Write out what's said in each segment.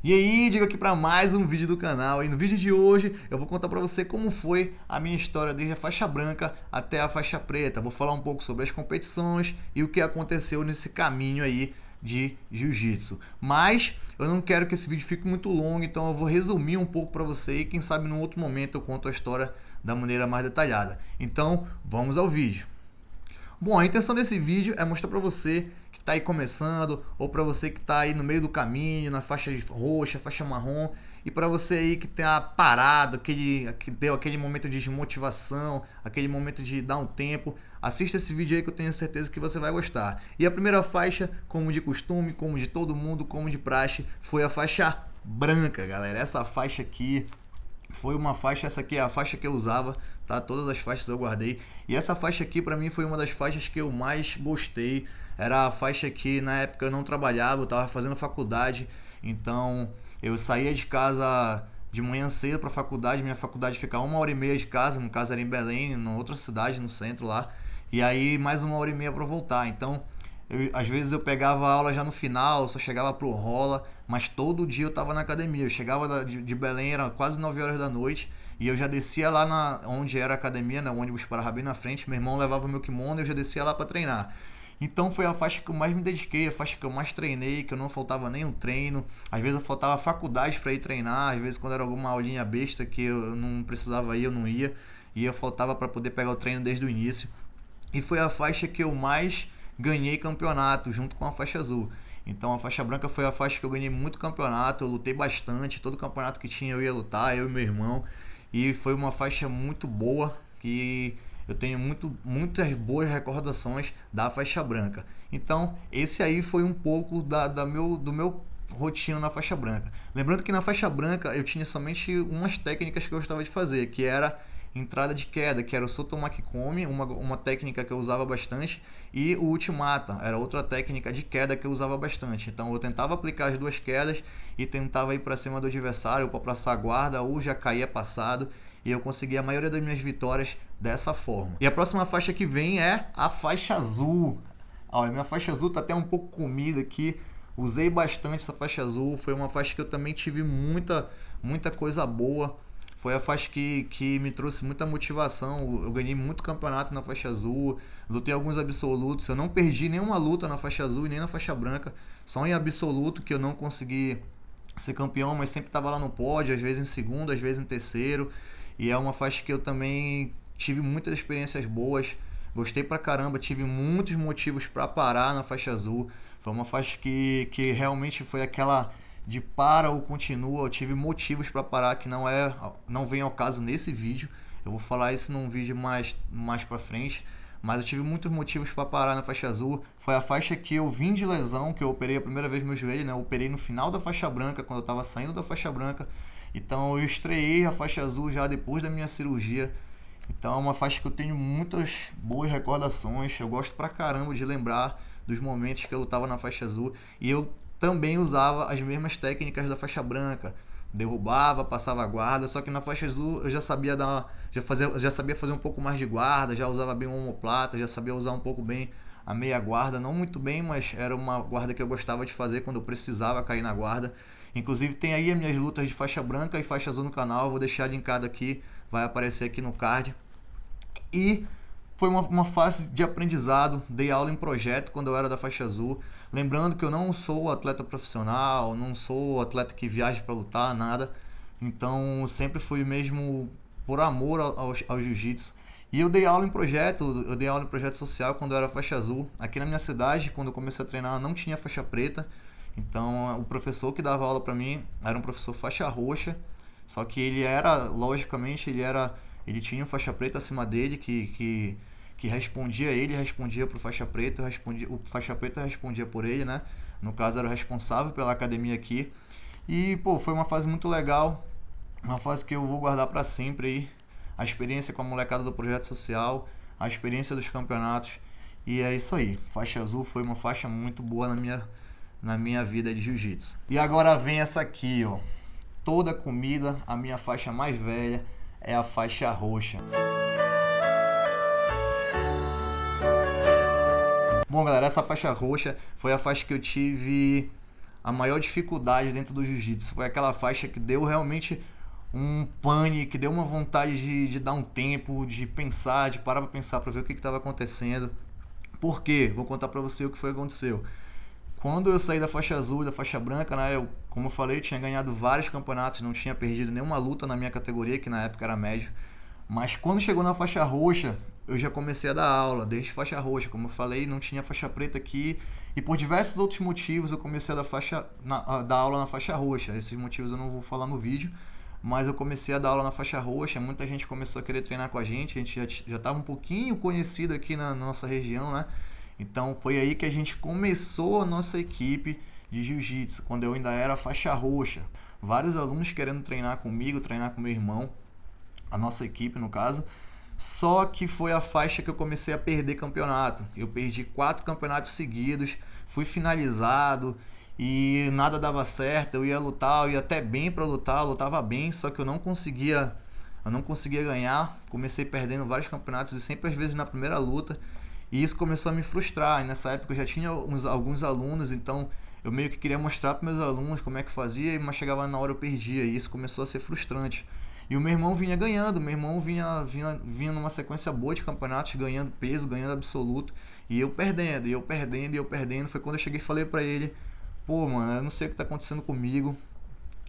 E aí, digo aqui para mais um vídeo do canal. E no vídeo de hoje eu vou contar para você como foi a minha história desde a faixa branca até a faixa preta. Vou falar um pouco sobre as competições e o que aconteceu nesse caminho aí de jiu-jitsu. Mas eu não quero que esse vídeo fique muito longo, então eu vou resumir um pouco para você e quem sabe num outro momento eu conto a história da maneira mais detalhada. Então, vamos ao vídeo. Bom, a intenção desse vídeo é mostrar para você que está aí começando, ou para você que está aí no meio do caminho, na faixa roxa, faixa marrom, e para você aí que está parado, que deu aquele momento de desmotivação, aquele momento de dar um tempo, assista esse vídeo aí que eu tenho certeza que você vai gostar. E a primeira faixa, como de costume, como de todo mundo, como de praxe, foi a faixa branca, galera. Essa faixa aqui foi uma faixa, essa aqui é a faixa que eu usava, tá? Todas as faixas eu guardei. E essa faixa aqui pra mim foi uma das faixas que eu mais gostei. Era a faixa que na época eu não trabalhava, eu tava fazendo faculdade. Então eu saía de casa de manhã cedo pra faculdade. Minha faculdade fica 1h30 de casa, no caso era em Belém, em outra cidade, no centro lá. E aí mais 1h30 pra voltar. Então às vezes eu pegava a aula já no final, só chegava pro rola, mas todo dia eu tava na academia. Eu chegava de Belém, era quase 9 horas da noite, e eu já descia lá onde era a academia, né, o ônibus parava bem na frente, meu irmão levava meu kimono e eu já descia lá para treinar. Então foi a faixa que eu mais me dediquei, a faixa que eu mais treinei, que eu não faltava nenhum treino. Às vezes eu faltava faculdade para ir treinar, às vezes quando era alguma aulinha besta que eu não precisava ir, eu não ia. E eu faltava para poder pegar o treino desde o início. E foi a faixa que eu mais ganhei campeonato, junto com a faixa azul. Então a faixa branca foi a faixa que eu ganhei muito campeonato, eu lutei bastante, todo campeonato que tinha eu ia lutar, eu e meu irmão. E foi uma faixa muito boa, que eu tenho muitas boas recordações da faixa branca. Então esse aí foi um pouco do meu rotina na faixa branca. Lembrando que na faixa branca eu tinha somente umas técnicas que eu gostava de fazer, que era entrada de queda, que era o Sotomaki Komi, uma técnica que eu usava bastante, e o Ultimata, era outra técnica de queda que eu usava bastante. Então eu tentava aplicar as duas quedas e tentava ir para cima do adversário para passar a guarda ou já caía passado, e eu conseguia a maioria das minhas vitórias dessa forma. E a próxima faixa que vem é a faixa azul. Olha, minha faixa azul tá até um pouco comida aqui. Usei bastante essa faixa azul, foi uma faixa que eu também tive muita coisa boa. Foi a faixa que me trouxe muita motivação. Eu ganhei muito campeonato na faixa azul, lutei alguns absolutos. Eu não perdi nenhuma luta na faixa azul e nem na faixa branca. Só em absoluto que eu não consegui ser campeão, mas sempre estava lá no pódio, às vezes em segundo, às vezes em terceiro. E é uma faixa que eu também tive muitas experiências boas. Gostei pra caramba, tive muitos motivos para parar na faixa azul. Foi uma faixa que realmente foi aquela de para ou continua. Eu tive motivos para parar que não vem ao caso nesse vídeo. Eu vou falar isso num vídeo mais para frente, mas eu tive muitos motivos para parar na faixa azul. Foi a faixa que eu vim de lesão, que eu operei a primeira vez meu joelho, né? Eu operei no final da faixa branca, quando eu estava saindo da faixa branca. Então eu estreiei a faixa azul já depois da minha cirurgia. Então é uma faixa que eu tenho muitas boas recordações. Eu gosto pra caramba de lembrar dos momentos que eu lutava na faixa azul. E eu também usava as mesmas técnicas da faixa branca. Derrubava, passava a guarda, só que na faixa azul eu já sabia fazer um pouco mais de guarda, já usava bem o omoplata, já sabia usar um pouco bem a meia guarda, não muito bem, mas era uma guarda que eu gostava de fazer quando eu precisava cair na guarda. Inclusive tem aí as minhas lutas de faixa branca e faixa azul no canal, eu vou deixar linkado aqui, vai aparecer aqui no card. E foi uma fase de aprendizado, dei aula em projeto quando eu era da faixa azul. Lembrando que eu não sou atleta profissional, não sou atleta que viaja para lutar, nada. Então sempre fui mesmo por amor ao jiu-jitsu. E eu dei aula em projeto, eu dei aula em projeto social quando eu era faixa azul. Aqui na minha cidade, quando eu comecei a treinar, não tinha faixa preta. Então o professor que dava aula para mim era um professor faixa roxa. Só que ele era, logicamente, ele tinha um faixa preta acima dele que respondia ele, respondia pro faixa preta, o faixa preta respondia por ele, né? No caso era o responsável pela academia aqui. E, pô, foi uma fase muito legal, uma fase que eu vou guardar para sempre aí. A experiência com a molecada do projeto social, a experiência dos campeonatos. E é isso aí. Faixa azul foi uma faixa muito boa na minha vida de jiu-jitsu. E agora vem essa aqui, ó. Toda comida, a minha faixa mais velha é a faixa roxa. Bom, galera, essa faixa roxa foi a faixa que eu tive a maior dificuldade dentro do jiu-jitsu. Foi aquela faixa que deu realmente um pane, que deu uma vontade de dar um tempo, de pensar, de parar pra pensar, pra ver o que estava acontecendo. Por quê? Vou contar pra você o que foi que aconteceu. Quando eu saí da faixa azul e da faixa branca, né, como eu falei, tinha ganhado vários campeonatos, não tinha perdido nenhuma luta na minha categoria, que na época era médio. Mas quando chegou na faixa roxa, eu já comecei a dar aula, desde faixa roxa. Como eu falei, não tinha faixa preta aqui. E por diversos outros motivos eu comecei a dar aula na faixa roxa. Esses motivos eu não vou falar no vídeo, mas eu comecei a dar aula na faixa roxa. Muita gente começou a querer treinar com a gente já estava um pouquinho conhecido aqui na nossa região, né? Então foi aí que a gente começou a nossa equipe de jiu-jitsu, quando eu ainda era faixa roxa. Vários alunos querendo treinar comigo, treinar com meu irmão, a nossa equipe no caso. Só que foi a faixa que eu comecei a perder campeonato. Eu perdi 4 campeonatos seguidos, fui finalizado e nada dava certo. Eu ia lutar, eu ia até bem para lutar, eu lutava bem, só que eu não conseguia ganhar. Comecei perdendo vários campeonatos e sempre às vezes na primeira luta. E isso começou a me frustrar. E nessa época eu já tinha alguns alunos, então eu meio que queria mostrar para meus alunos como é que fazia, mas chegava na hora eu perdia. E isso começou a ser frustrante. E o meu irmão vinha ganhando, meu irmão vinha numa sequência boa de campeonatos, ganhando peso, ganhando absoluto. E eu perdendo. Foi quando eu cheguei e falei pra ele: pô, mano, eu não sei o que tá acontecendo comigo.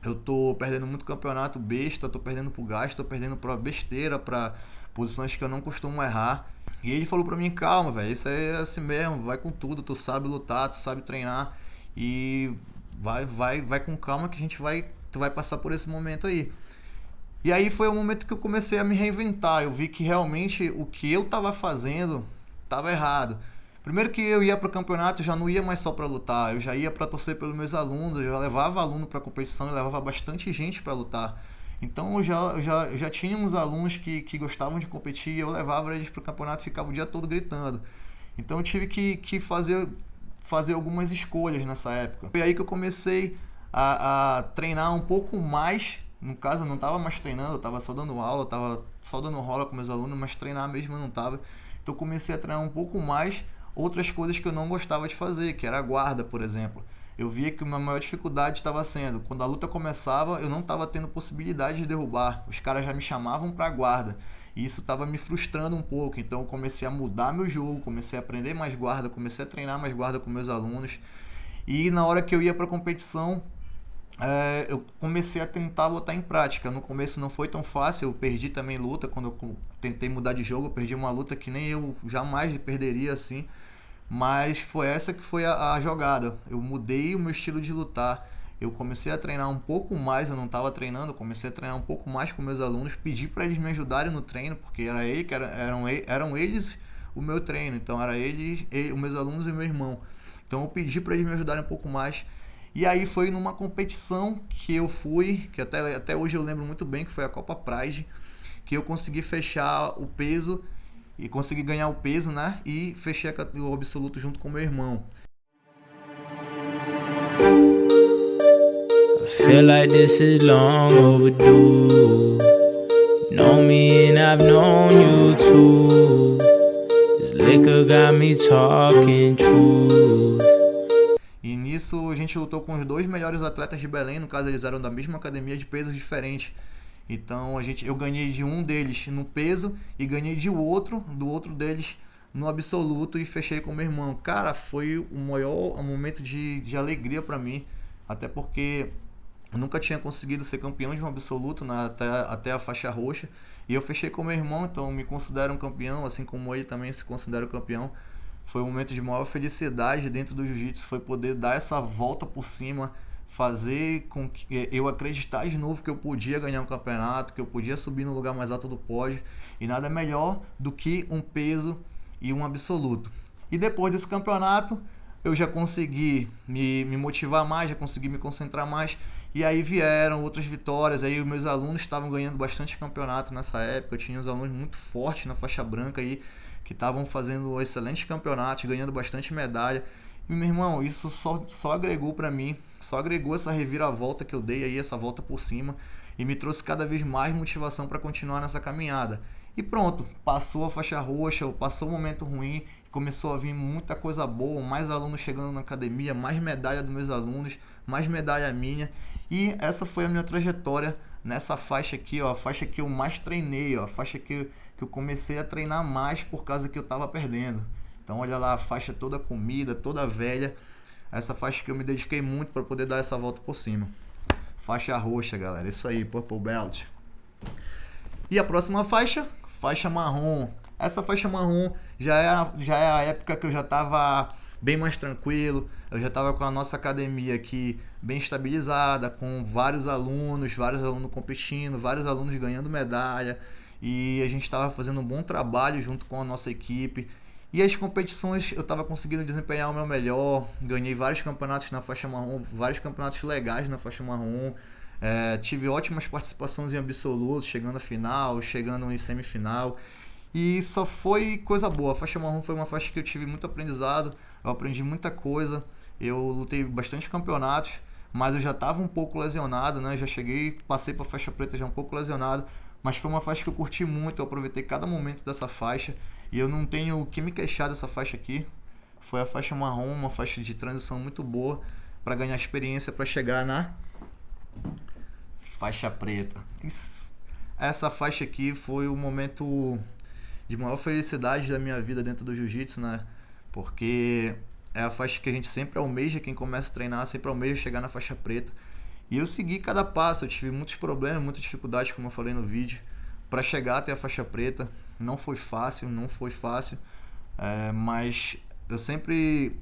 Eu tô perdendo muito campeonato besta, tô perdendo pro gasto, tô perdendo pra besteira, pra posições que eu não costumo errar. E ele falou pra mim: calma, velho, isso aí é assim mesmo, vai com tudo, tu sabe lutar, tu sabe treinar e vai com calma que tu vai passar por esse momento aí. E aí foi o momento que eu comecei a me reinventar. Eu vi que realmente o que eu estava fazendo estava errado. Primeiro que eu ia para o campeonato, eu já não ia mais só para lutar, eu já ia para torcer pelos meus alunos, eu já levava aluno para competição, eu levava bastante gente para lutar. Então eu já tinha uns alunos que gostavam de competir e eu levava eles para o campeonato e ficava o dia todo gritando. Então eu tive que fazer algumas escolhas nessa época. Foi aí que eu comecei a treinar um pouco mais. No caso, eu não estava mais treinando, eu estava só dando aula, eu estava só dando rola com meus alunos, mas treinar mesmo eu não estava. Então eu comecei a treinar um pouco mais outras coisas que eu não gostava de fazer, que era a guarda, por exemplo. Eu via que uma maior dificuldade estava sendo, quando a luta começava, eu não estava tendo possibilidade de derrubar. Os caras já me chamavam para guarda. E isso estava me frustrando um pouco. Então eu comecei a mudar meu jogo, comecei a aprender mais guarda, comecei a treinar mais guarda com meus alunos. E na hora que eu ia para a competição, eu comecei a tentar botar em prática. No começo não foi tão fácil, eu perdi também luta. Quando eu tentei mudar de jogo, eu perdi uma luta que nem eu jamais perderia assim. Mas foi essa que foi a jogada. Eu mudei o meu estilo de lutar. Eu comecei a treinar um pouco mais, eu não estava treinando, eu comecei a treinar um pouco mais com meus alunos, pedi para eles me ajudarem no treino, porque eram eles o meu treino, então era eles, os meus alunos e meu irmão. Então eu pedi para eles me ajudarem um pouco mais. E aí foi numa competição que eu fui, que até hoje eu lembro muito bem, que foi a Copa Pride, que eu consegui fechar o peso e consegui ganhar o peso, né? E fechei o absoluto junto com meu irmão. I feel like this is long overdue. You know me and I've known you too. This liquor got me talking truth. E nisso a gente lutou com os 2 melhores atletas de Belém, no caso eles eram da mesma academia de pesos diferentes. Então eu ganhei de um deles no peso e ganhei do outro deles no absoluto e fechei com meu irmão. Cara, foi o maior momento de alegria pra mim, até porque eu nunca tinha conseguido ser campeão de um absoluto até a faixa roxa. E eu fechei com meu irmão, então me considero um campeão, assim como ele também se considera um campeão. Foi um momento de maior felicidade dentro do jiu-jitsu, foi poder dar essa volta por cima, fazer com que eu acreditar de novo que eu podia ganhar um campeonato, que eu podia subir no lugar mais alto do pódio. E nada melhor do que um peso e um absoluto. E depois desse campeonato, eu já consegui me motivar mais, já consegui me concentrar mais. E aí vieram outras vitórias, aí os meus alunos estavam ganhando bastante campeonato nessa época. Eu tinha uns alunos muito fortes na faixa branca aí, que estavam fazendo excelentes campeonatos, ganhando bastante medalha. E meu irmão, isso só agregou pra mim, só agregou essa reviravolta que eu dei aí, essa volta por cima, e me trouxe cada vez mais motivação para continuar nessa caminhada. E pronto, passou a faixa roxa, passou o momento ruim, começou a vir muita coisa boa, mais alunos chegando na academia, mais medalha dos meus alunos, mais medalha minha. E essa foi a minha trajetória nessa faixa aqui, ó, a faixa que eu mais treinei, ó, a faixa que eu comecei a treinar mais por causa que eu estava perdendo. Então olha lá, a faixa toda comida, toda velha. Essa faixa que eu me dediquei muito para poder dar essa volta por cima. Faixa roxa, galera. Isso aí, Purple Belt. E a próxima faixa, faixa marrom. Essa faixa marrom já é a época que eu já estava bem mais tranquilo. Eu já estava com a nossa academia aqui bem estabilizada, com vários alunos competindo, vários alunos ganhando medalha. E a gente estava fazendo um bom trabalho junto com a nossa equipe. E as competições eu estava conseguindo desempenhar o meu melhor. Ganhei vários campeonatos na faixa marrom, vários campeonatos legais na faixa marrom. Tive ótimas participações em absolutos, chegando à final, chegando em semifinal. E só foi coisa boa. A faixa marrom foi uma faixa que eu tive muito aprendizado, eu aprendi muita coisa. Eu lutei bastante campeonatos, mas eu já estava um pouco lesionado, né? Passei para a faixa preta já um pouco lesionado. Mas foi uma faixa que eu curti muito, eu aproveitei cada momento dessa faixa. E eu não tenho o que me queixar dessa faixa aqui. Foi a faixa marrom, uma faixa de transição muito boa para ganhar experiência para chegar na faixa preta. Essa faixa aqui foi o momento de maior felicidade da minha vida dentro do jiu-jitsu, né? Porque é a faixa que a gente sempre almeja, quem começa a treinar sempre almeja chegar na faixa preta. E eu segui cada passo, eu tive muitos problemas, muitas dificuldades, como eu falei no vídeo, para chegar até a faixa preta. Não foi fácil, mas eu sempre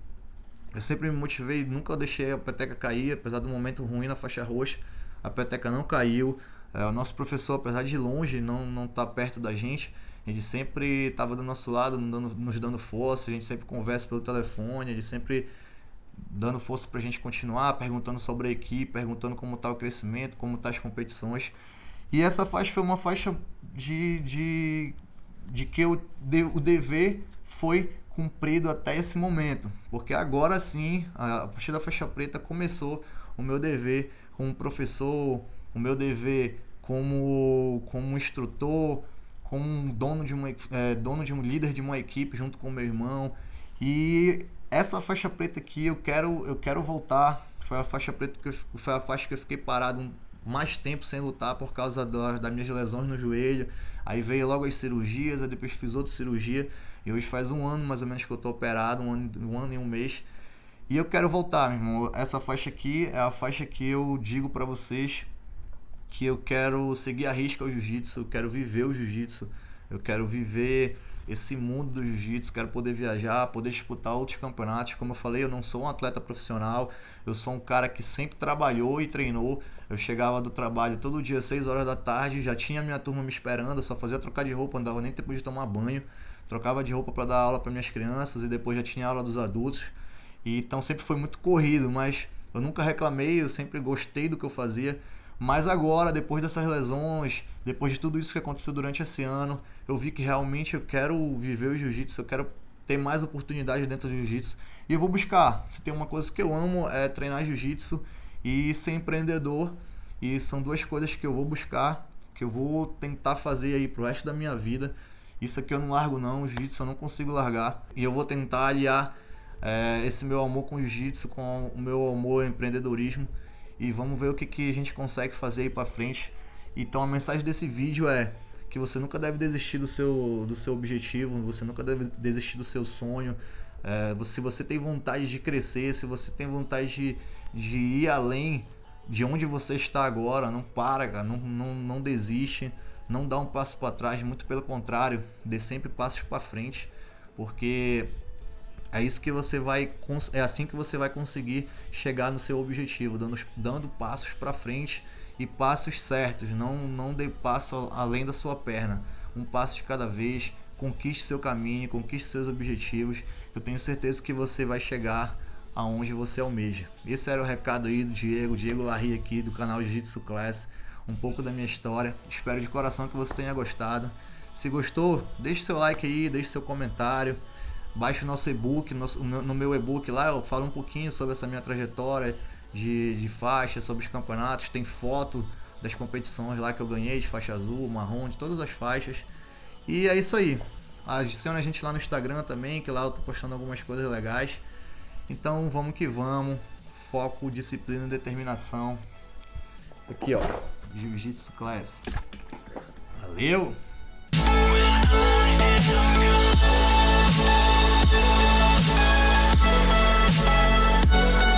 me motivei, nunca deixei a peteca cair, apesar do momento ruim na faixa roxa, a peteca não caiu. O nosso professor, apesar de longe, não tá perto da gente, ele sempre estava do nosso lado, nos dando força, a gente sempre conversa pelo telefone, ele sempre dando força pra gente continuar, perguntando sobre a equipe, perguntando como tá o crescimento, como tá as competições. E essa faixa foi uma faixa de que o dever foi cumprido até esse momento, porque agora sim, a partir da faixa preta, começou o meu dever como professor, o meu dever como instrutor, como um dono de um líder de uma equipe junto com o meu irmão. E essa faixa preta aqui eu quero voltar. Foi a faixa preta foi a faixa que eu fiquei parado mais tempo sem lutar por causa das minhas lesões no joelho. Aí veio logo as cirurgias, aí depois fiz outra cirurgia. E hoje faz um ano mais ou menos que eu tô operado, um ano e um mês. E eu quero voltar, meu irmão. Essa faixa aqui é a faixa que eu digo pra vocês que eu quero seguir a risca o jiu-jitsu, eu quero viver o jiu-jitsu, eu quero viver esse mundo do jiu-jitsu, quero poder viajar, poder disputar outros campeonatos. Como eu falei, eu não sou um atleta profissional, eu sou um cara que sempre trabalhou e treinou. Eu chegava do trabalho todo dia, 6 horas da tarde, já tinha minha turma me esperando, eu só fazia trocar de roupa, não dava nem tempo de tomar banho, trocava de roupa para dar aula para minhas crianças e depois já tinha aula dos adultos. E então sempre foi muito corrido, mas eu nunca reclamei, eu sempre gostei do que eu fazia. Mas agora, depois dessas lesões, depois de tudo isso que aconteceu durante esse ano, eu vi que realmente eu quero viver o jiu-jitsu, eu quero ter mais oportunidades dentro do jiu-jitsu. E eu vou buscar. Se tem uma coisa que eu amo é treinar jiu-jitsu e ser empreendedor. E são duas coisas que eu vou buscar, que eu vou tentar fazer aí pro resto da minha vida. Isso aqui eu não largo não, o jiu-jitsu eu não consigo largar. E eu vou tentar aliar esse meu amor com o jiu-jitsu com o meu amor ao empreendedorismo. E vamos ver o que a gente consegue fazer aí pra frente. Então a mensagem desse vídeo é que você nunca deve desistir do seu objetivo, você nunca deve desistir do seu sonho. Se você tem vontade de crescer, se você tem vontade de ir além de onde você está agora, não para, cara, não desiste, não dá um passo para trás, muito pelo contrário, dê sempre passos para frente, porque é assim que você vai conseguir chegar no seu objetivo, dando passos para frente e passos certos, não dê passo além da sua perna, um passo de cada vez, conquiste seu caminho, conquiste seus objetivos, eu tenho certeza que você vai chegar aonde você almeja. Esse era o recado aí do Diego Larry aqui do canal Jiu-Jitsu Class, um pouco da minha história, espero de coração que você tenha gostado. Se gostou, deixe seu like aí, deixe seu comentário, baixe o nosso e-book, no meu e-book lá eu falo um pouquinho sobre essa minha trajetória de faixa, sobre os campeonatos, tem foto das competições lá que eu ganhei, de faixa azul, marrom, de todas as faixas. E é isso aí. Adicione a gente lá no Instagram também, que lá eu tô postando algumas coisas legais. Então vamos que vamos. Foco, disciplina e determinação. Aqui ó, Jiu-Jitsu Class. Valeu!